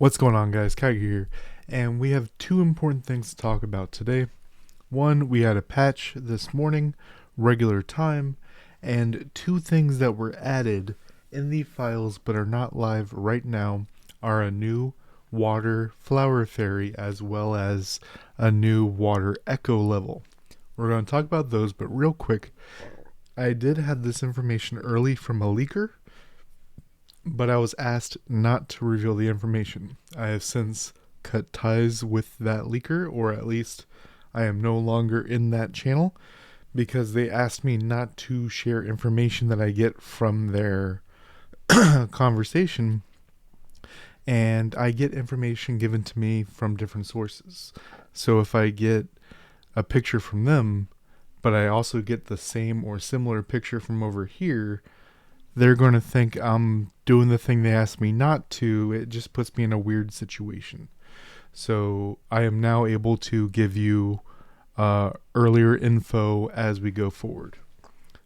What's going on, guys? Kaiger here, and we have two important things to talk about today. One, we had a patch this morning, regular time, and two things that were added in the files but are not live right now are a new water flower fairy as well as a new water echo level. We're going to talk about those, but real quick, I did have this information early from a leaker, but I was asked not to reveal the information. I have since cut ties with that leaker, or at least I am no longer in that channel because they asked me not to share information that I get from their conversation, and I get information given to me from different sources. So if I get a picture from them, but I also get the same or similar picture from over here, they're going to think I'm doing the thing they asked me not to. It just puts me in a weird situation. So I am now able to give you earlier info as we go forward.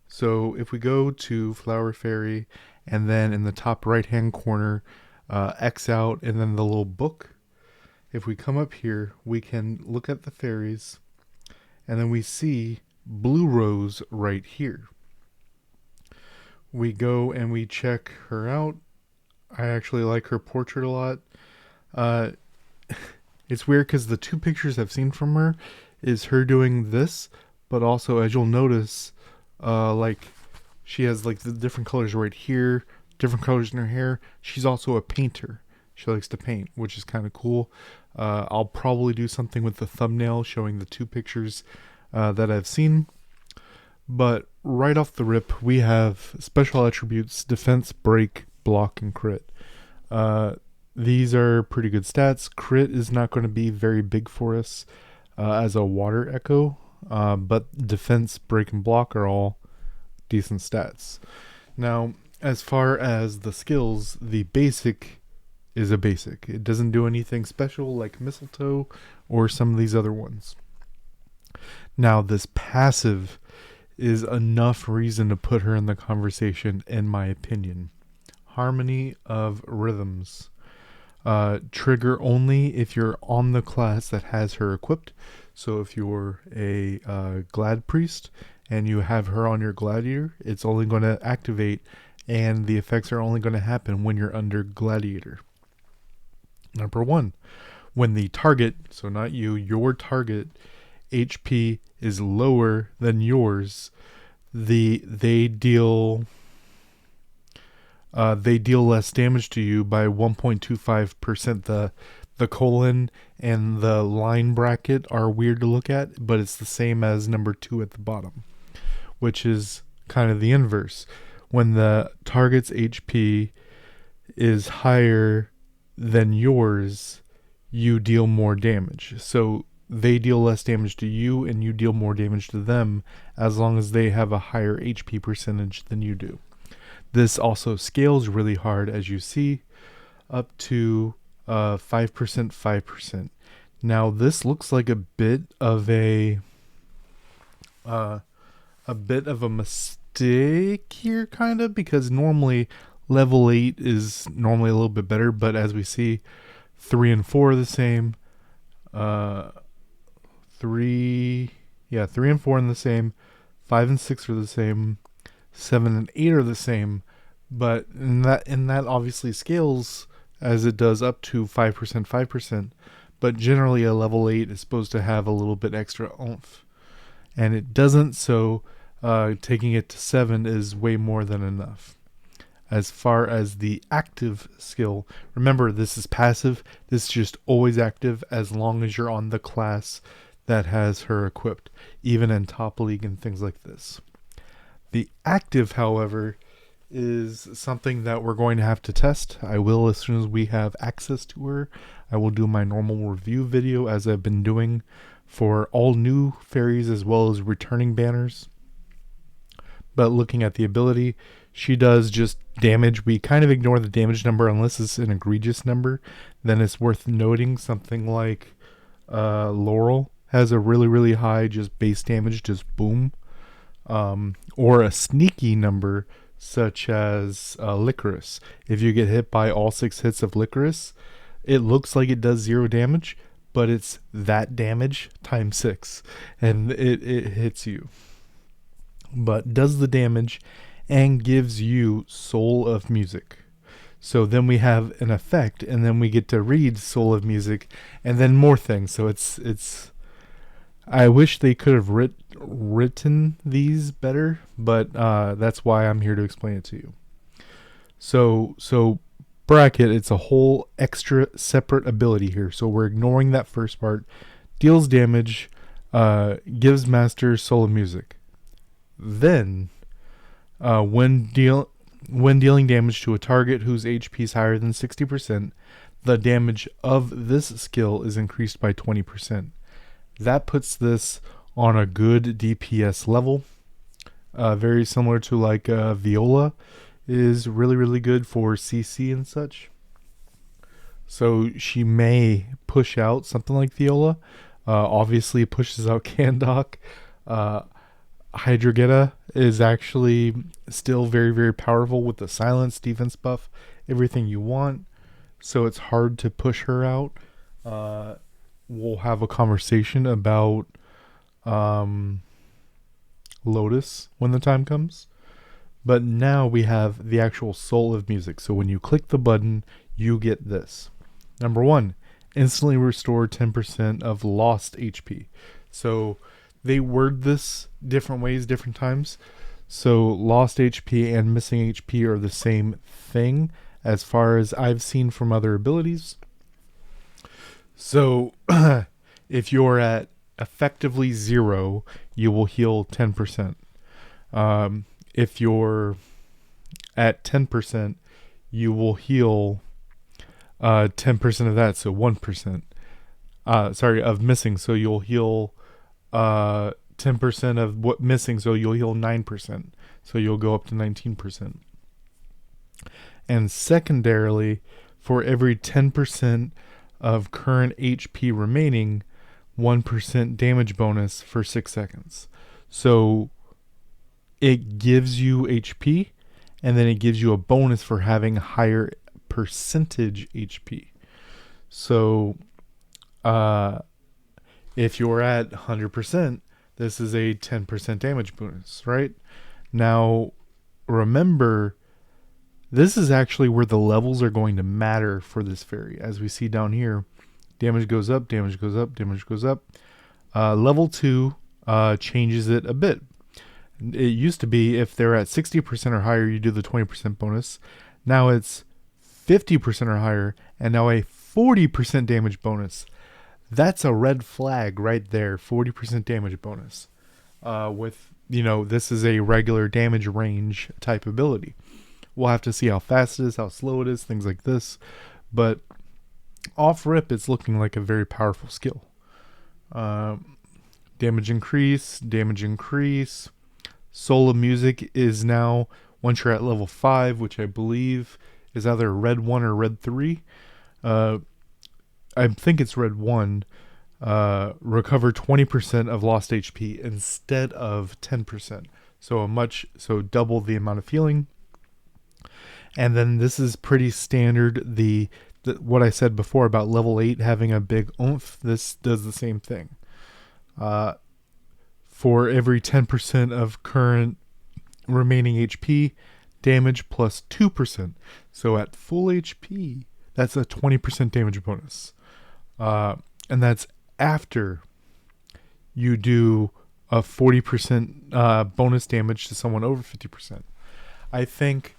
So if we go to Flower Fairy and then in the top right hand corner, X out and then the little book. If we come up here, we can look at the fairies and then we see Blue Rose right here. We go and we check her out. I actually like her portrait a lot. It's weird because the two pictures I've seen from her is her doing this, but also as you'll notice, like she has like the different colors right here, different colors in her hair. She's also a painter. She likes to paint, which is kind of cool. I'll probably do something with the thumbnail showing the two pictures that I've seen. But right off the rip, we have special attributes: defense, break, block, and crit. These are pretty good stats. Crit is not going to be very big for us as a water echo, but defense, break, and block are all decent stats. Now, as far as the skills, the basic is a basic. It doesn't do anything special like mistletoe or some of these other ones. Now, this passive is enough reason to put her in the conversation, in my opinion. Harmony of Rhythms. Trigger only if you're on the class that has her equipped. So if you're a Glad Priest and you have her on your Gladiator, it's only going to activate and the effects are only going to happen when you're under Gladiator. Number 1, when the target, so not you, your target HP is lower than yours, they deal less damage to you by 1.25%. The colon and the line bracket are weird to look at, but it's the same as number 2 at the bottom, which is kind of the inverse. When the target's HP is higher than yours, you deal more damage. So they deal less damage to you and you deal more damage to them as long as they have a higher HP percentage than you do. This also scales really hard, as you see, up to 5%, 5%. Now this looks like a bit of a mistake here, kind of, because normally level 8 is normally a little bit better, but as we see, 3 and 4 are the same. 3 and 4 are the same. 5 and 6 are the same. 7 and 8 are the same, but in that obviously scales as it does up to 5%, 5%, but generally a level 8 is supposed to have a little bit extra oomph, and it doesn't, so taking it to 7 is way more than enough. As far as the active skill, remember this is passive, this is just always active as long as you're on the class that has her equipped, even in top league and things like this. The active, however, is something that we're going to have to test. I will as soon as we have access to her. I will do my normal review video as I've been doing for all new fairies as well as returning banners. But looking at the ability, she does just damage. We kind of ignore the damage number unless it's an egregious number. Then it's worth noting something like Laurel has a really, really high just base damage, just boom. Or a sneaky number such as Licorice. If you get hit by all 6 hits of Licorice, it looks like it does 0 damage, but it's that damage times 6, and it hits you. But does the damage and gives you Soul of Music. So then we have an effect, and then we get to read Soul of Music, and then more things. So it's. I wish they could have written these better, but that's why I'm here to explain it to you. So bracket, it's a whole extra separate ability here. So we're ignoring that first part. Deals damage, gives master Soul of Music. Then, when dealing damage to a target whose HP is higher than 60%, the damage of this skill is increased by 20%. That puts this on a good DPS level. Very similar to like Viola is really, really good for CC and such. So she may push out something like Viola. Obviously pushes out Kandok. Hydrageta is actually still very, very powerful with the silence, defense buff, everything you want. So it's hard to push her out. We'll have a conversation about Lotus when the time comes. But now we have the actual Soul of Music. So when you click the button, you get this. Number 1, instantly restore 10% of lost HP. So they word this different ways, different times. So lost HP and missing HP are the same thing as far as I've seen from other abilities. So if you're at effectively 0, you will heal 10%. If you're at 10%, you will heal 10% of that, so 1%. Of missing, so you'll heal 10% of what missing, so you'll heal 9%. So you'll go up to 19%. And secondarily, for every 10% of current HP remaining, 1% damage bonus for 6 seconds. So it gives you HP, and then it gives you a bonus for having higher percentage HP. So if you're at 100%, this is a 10% damage bonus, right? Now, remember, this is actually where the levels are going to matter for this fairy. As we see down here, damage goes up, damage goes up, damage goes up. Level 2 changes it a bit. It used to be if they're at 60% or higher, you do the 20% bonus. Now it's 50% or higher, and now a 40% damage bonus. That's a red flag right there, 40% damage bonus. This is a regular damage range type ability. We'll have to see how fast it is, how slow it is, things like this. But off rip, it's looking like a very powerful skill. Damage increase. Soul of Music is now, once you're at level 5, which I believe is either red 1 or red 3. I think it's red 1. Recover 20% of lost HP instead of 10%. So double the amount of healing. And then this is pretty standard. What I said before about level 8 having a big oomph, this does the same thing. For every 10% of current remaining HP, damage plus 2%. So at full HP, that's a 20% damage bonus. And that's after you do a 40% bonus damage to someone over 50%. I think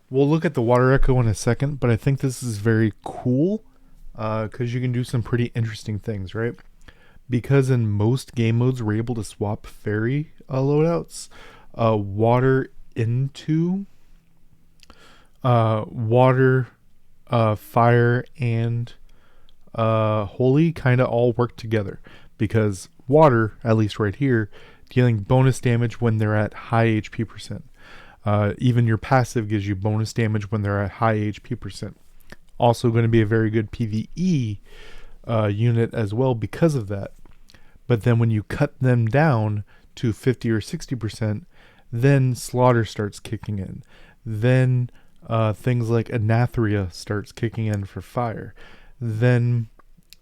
we'll look at the Water Echo in a second, but I think this is very cool because you can do some pretty interesting things, right? Because in most game modes, we're able to swap fairy loadouts. Water into water, fire, and holy kind of all work together. Because water, at least right here, dealing bonus damage when they're at high HP percent. Even your passive gives you bonus damage when they're at high HP percent. Also going to be a very good PvE unit as well because of that. But then when you cut them down to 50 or 60%, then Slaughter starts kicking in. Then things like Anatheria starts kicking in for fire. then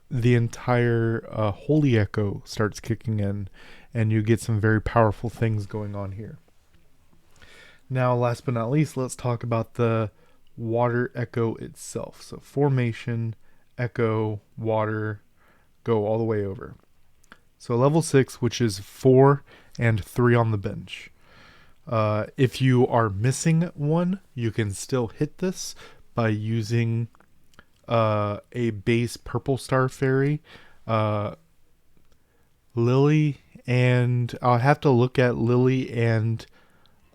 the entire Holy Echo starts kicking in, and you get some very powerful things going on here. Now, last but not least, let's talk about the Water Echo itself. So formation, echo, water, go all the way over. So level 6, which is 4 and 3 on the bench. If you are missing one, you can still hit this by using a base purple star fairy, Lily, and I'll have to look at Lily and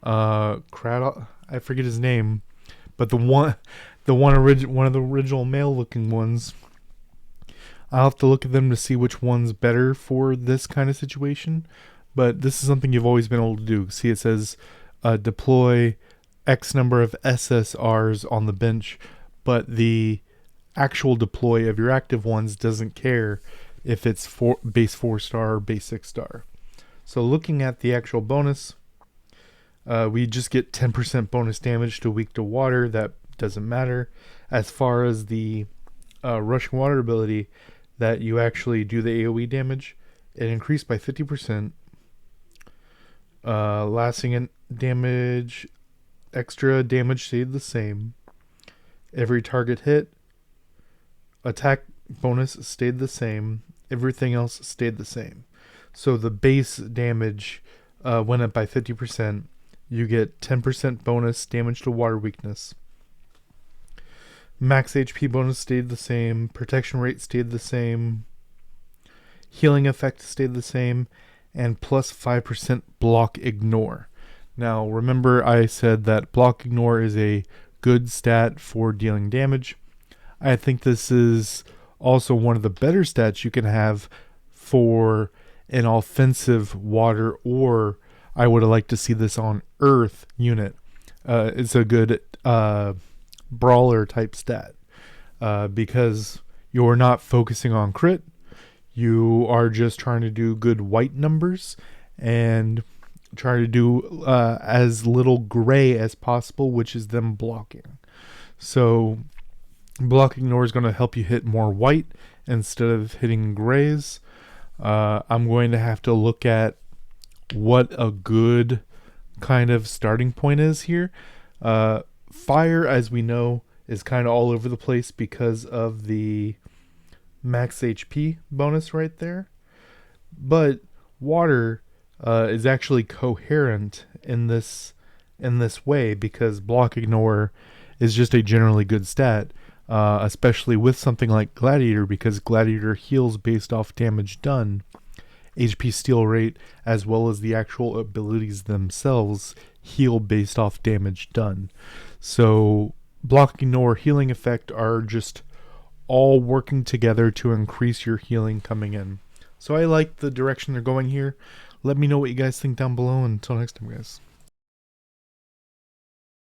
Cradle. I forget his name, but one of the original male looking ones. I'll have to look at them to see which one's better for this kind of situation. But this is something you've always been able to do. See, it says deploy X number of SSRs on the bench, but the actual deploy of your active ones doesn't care if it's base 4 star or base 6 star. So looking at the actual bonus, we just get 10% bonus damage to weak to water. That doesn't matter. As far as the rushing water ability, that you actually do the AoE damage, it increased by 50%. Lasting damage, extra damage stayed the same. Every target hit, attack bonus stayed the same. Everything else stayed the same. So the base damage went up by 50%. You get 10% bonus damage to water weakness. Max HP bonus stayed the same. Protection rate stayed the same. Healing effect stayed the same. And plus 5% block ignore. Now remember I said that block ignore is a good stat for dealing damage. I think this is also one of the better stats you can have for an offensive water, or I would have liked to see this on Earth unit. It's a good brawler type stat because you're not focusing on crit. You are just trying to do good white numbers and try to do as little gray as possible, which is them blocking. So block ignore is going to help you hit more white instead of hitting grays. I'm going to have to look at what a good kind of starting point is here. Fire, as we know, is kind of all over the place because of the max HP bonus right there. But water is actually coherent in this way because block ignore is just a generally good stat, especially with something like Gladiator, because Gladiator heals based off damage done. HP steal rate, as well as the actual abilities themselves, heal based off damage done. So block ignore, healing effect are just all working together to increase your healing coming in. So I like the direction they're going here. Let me know what you guys think down below. Until next time, guys.